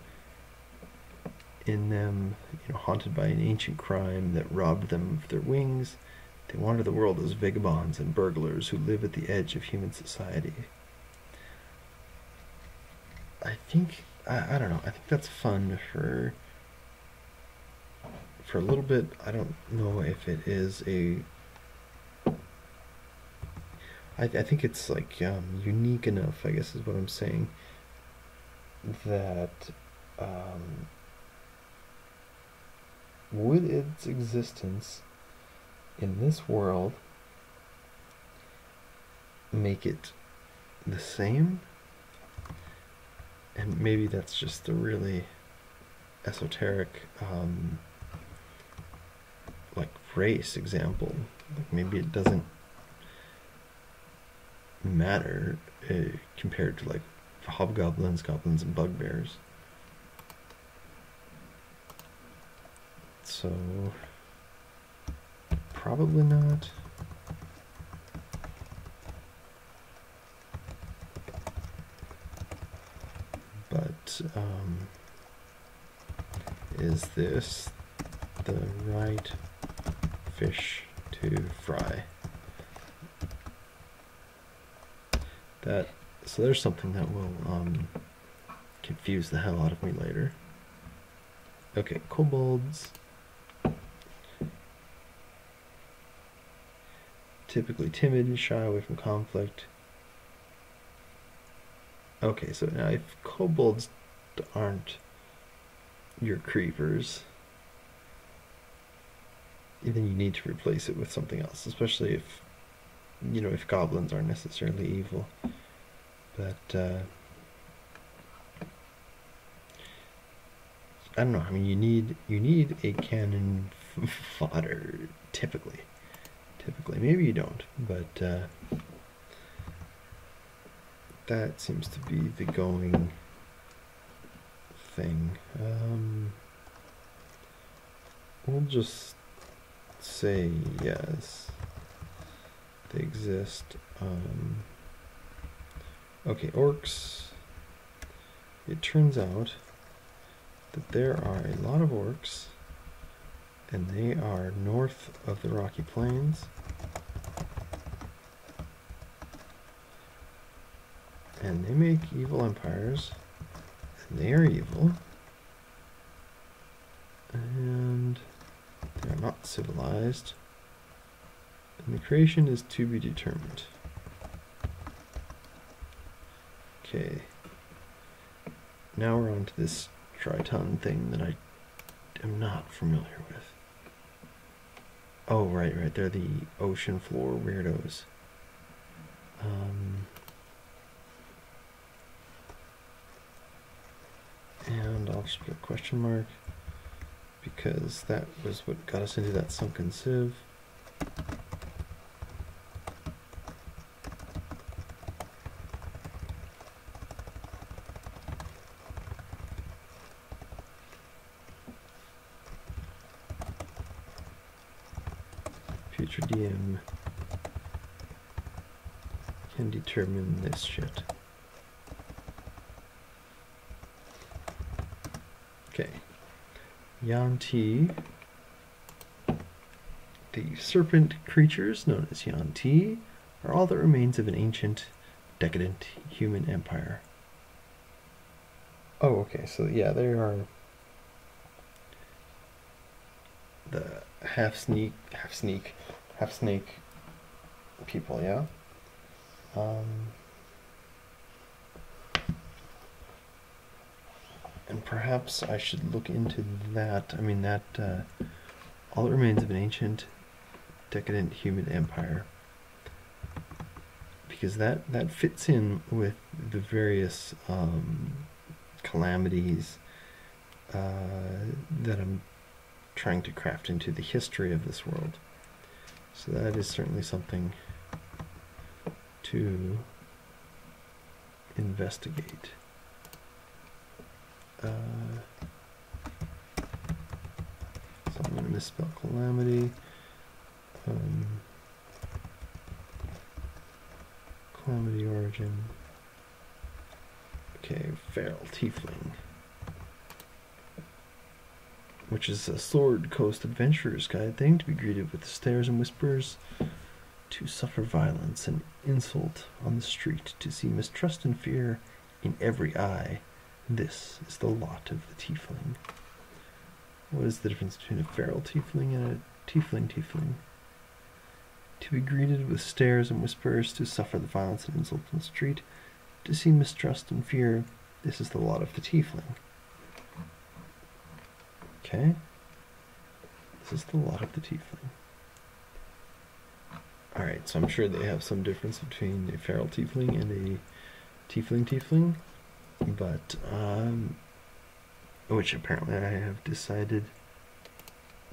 in them, haunted by an ancient crime that robbed them of their wings. They wander the world as vagabonds and burglars who live at the edge of human society. I think, I don't know, I think that's fun for a little bit. I don't know if it is I think it's like unique enough, I guess is what I'm saying, that would its existence in this world make it the same? And maybe that's just a really esoteric like race example. Like maybe it doesn't matter compared to like hobgoblins, goblins, and bugbears. So probably not. But is this the right fish to fry? That So there's something that will confuse the hell out of me later. Okay, kobolds. Typically timid and shy away from conflict. Okay, so now if kobolds aren't your creepers, then you need to replace it with something else, especially if, you know, if goblins aren't necessarily evil. But I don't know. I mean, you need a cannon fodder typically. Maybe you don't, but that seems to be the going thing. We'll just say yes, they exist. Okay, orcs. It turns out that there are a lot of orcs, and they are north of the Rocky Plains. And they make evil empires, and they are evil, and they are not civilized, and the creation is to be determined. Okay, now we're on to this Triton thing that I am not familiar with. Oh, right, they're the ocean floor weirdos. And I'll just put a question mark, because that was what got us into that sunken sieve. Future DM can determine this shit. Okay. Yanti. The serpent creatures known as Yanti are all that remains of an ancient, decadent human empire. Oh, okay, so yeah, they are the half snake people, yeah? And perhaps I should look into that. I mean, that all that remains of an ancient, decadent human empire, because that fits in with the various calamities that I'm trying to craft into the history of this world. So that is certainly something to investigate. So I'm going to misspell calamity. Calamity origin. Okay, feral tiefling, which is a Sword Coast Adventurer's Guide thing, to be greeted with stares and whispers, to suffer violence and insult on the street, to see mistrust and fear in every eye. This is the lot of the tiefling. What is the difference between a feral tiefling and a tiefling? To be greeted with stares and whispers, to suffer the violence and insult on the street, to see mistrust and fear. This is the lot of the tiefling. Okay. This is the lot of the tiefling. Alright, so I'm sure they have some difference between a feral tiefling and a tiefling, but, which apparently I have decided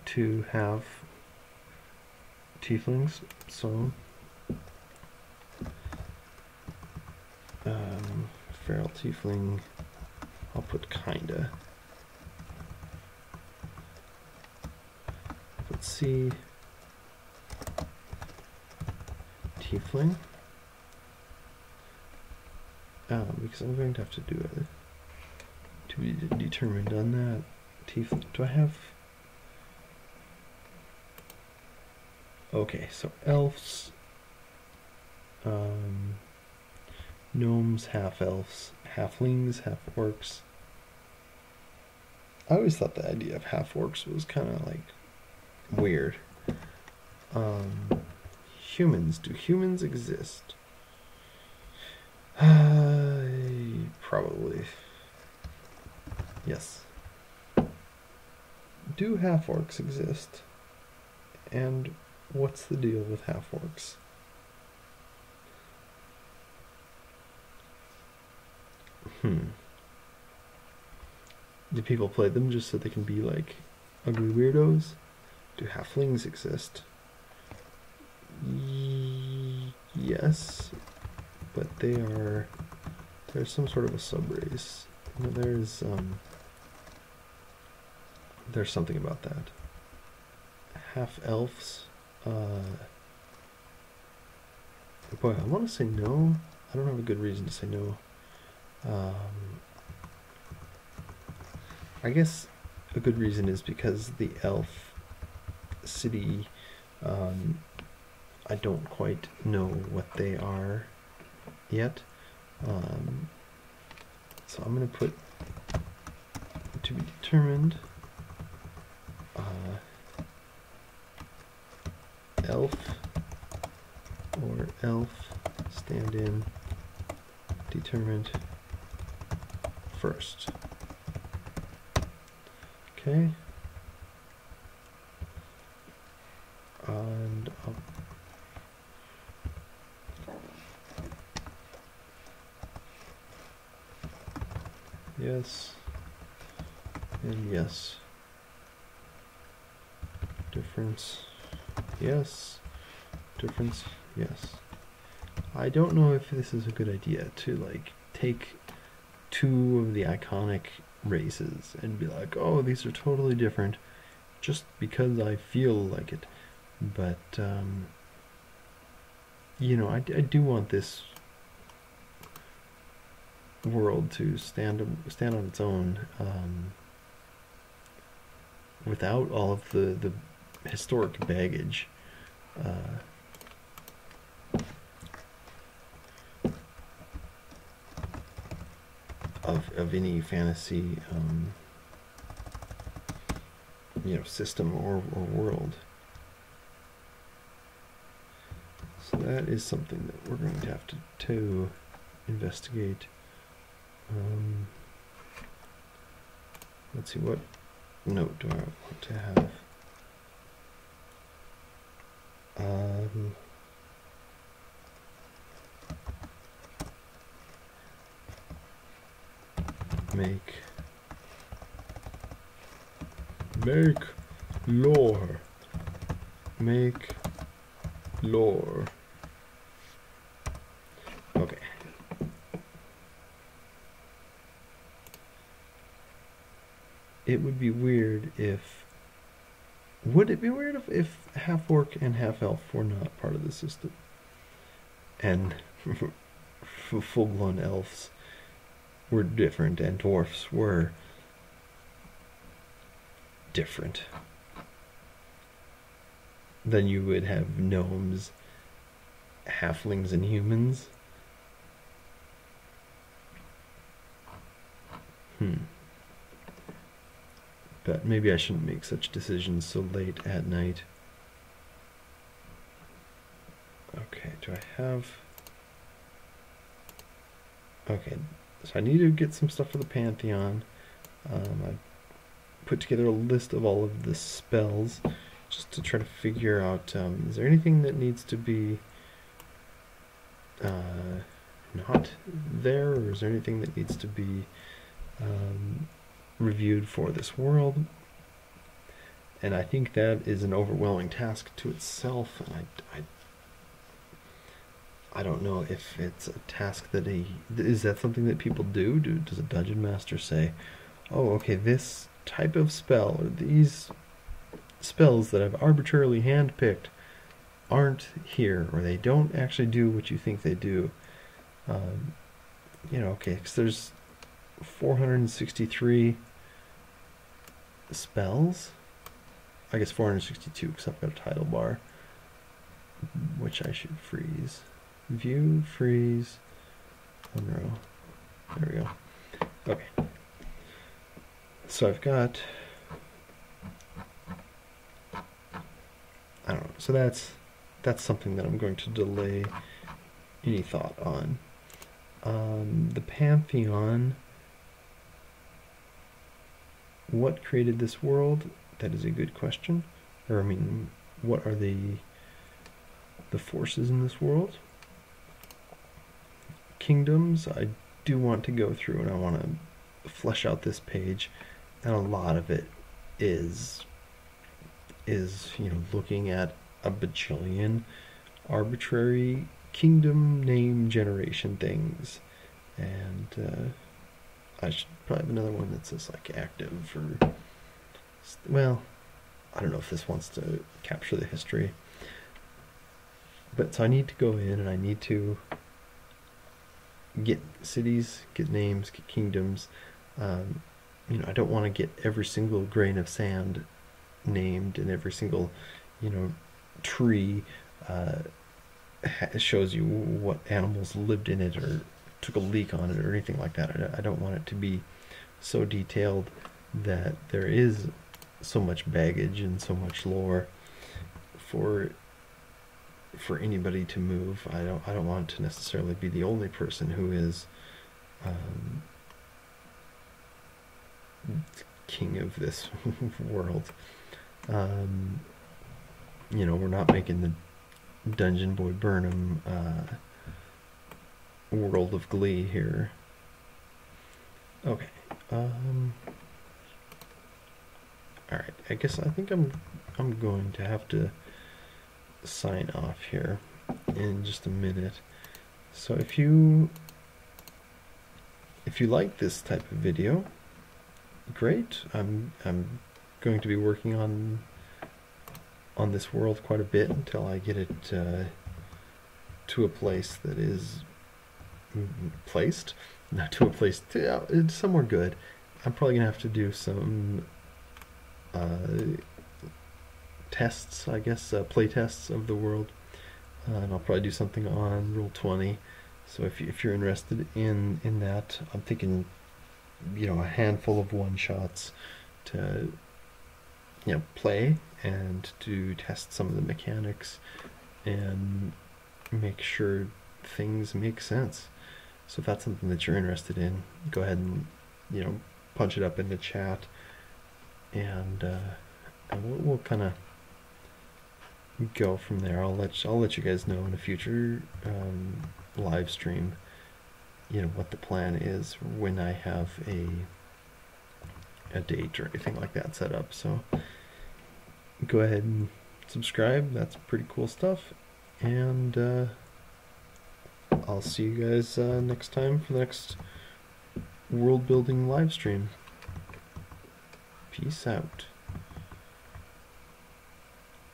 to have tieflings, so, feral tiefling, I'll put kinda. Let's see. Tiefling. Because I'm going to have to do it to be determined on that. Tiefling. Do I have? Okay, so elves. Gnomes, half-elves, halflings, half-orcs. I always thought the idea of half-orcs was kind of like weird. Humans. Do humans exist? Probably. Yes. Do half-orcs exist? And what's the deal with half-orcs? Do people play them just so they can be like ugly weirdos? Do halflings exist? Yes, but there's some sort of a subrace. There's something about that. Half elves. Boy, I want to say no. I don't have a good reason to say no. I guess a good reason is because the elf city, I don't quite know what they are yet. So I'm going to put to be determined elf or elf stand-in determined first. Okay. And yes, and yes. Difference, yes. Difference, yes. I don't know if this is a good idea to like take two of the iconic races and be like, oh, these are totally different just because I feel like it. But you know, I do want this world to stand on its own, without all of the historic baggage of any fantasy you know, system or world. So that is something that we're going to have to investigate. Let's see, what note do I want to have? Make lore. Make lore. Okay. It would be weird if... Would it be weird if half-orc and half-elf were not part of the system? And full-blown elves were different and dwarfs were different. Then you would have gnomes, halflings, and humans. But maybe I shouldn't make such decisions so late at night. Okay, do I have... Okay, so I need to get some stuff for the Pantheon. I put together a list of all of the spells just to try to figure out, is there anything that needs to be not there, or is there anything that needs to be reviewed for this world? And I think that is an overwhelming task to itself, and I don't know if it's a task that is that something that people do? Does a dungeon master say, oh, okay, this type of spell, or these spells that I've arbitrarily handpicked aren't here, or they don't actually do what you think they do? You know, okay, because there's 463 spells. I guess 462 because I've got a title bar, which I should freeze. View, freeze. one row. There we go. Okay. So I've got, I don't know. So that's something that I'm going to delay any thought on. The Pantheon. What created this world? That is a good question. Or I mean, what are the forces in this world? Kingdoms. I do want to go through and I want to flesh out this page, and a lot of it is looking at a bajillion arbitrary kingdom name generation things, and I should probably have another one that says like active, or, well, I don't know if this wants to capture the history, but so I need to go in and I need to get cities, get names, get kingdoms. I don't want to get every single grain of sand named, and every single, tree shows you what animals lived in it or took a leak on it or anything like that. I don't want it to be so detailed that there is so much baggage and so much lore for anybody to move. I don't want to necessarily be the only person who is king of this world. We're not making the Dungeon Boy Burnham world of Glee here. Okay. Alright, I think I'm going to have to sign off here in just a minute. So if you like this type of video, great. I'm going to be working on this world quite a bit until I get it to a place that is placed, not to a place, it's somewhere good. I'm probably gonna have to do some tests, I guess, play tests of the world, and I'll probably do something on Roll20. So if you're interested in that, I'm thinking, a handful of one-shots to play and to test some of the mechanics and make sure things make sense. So if that's something that you're interested in, go ahead and punch it up in the chat, and we'll kind of go from there. I'll let you guys know in a future live stream what the plan is when I have a date or anything like that set up. So go ahead and subscribe. That's pretty cool stuff, and I'll see you guys next time for the next world building live stream. Peace out.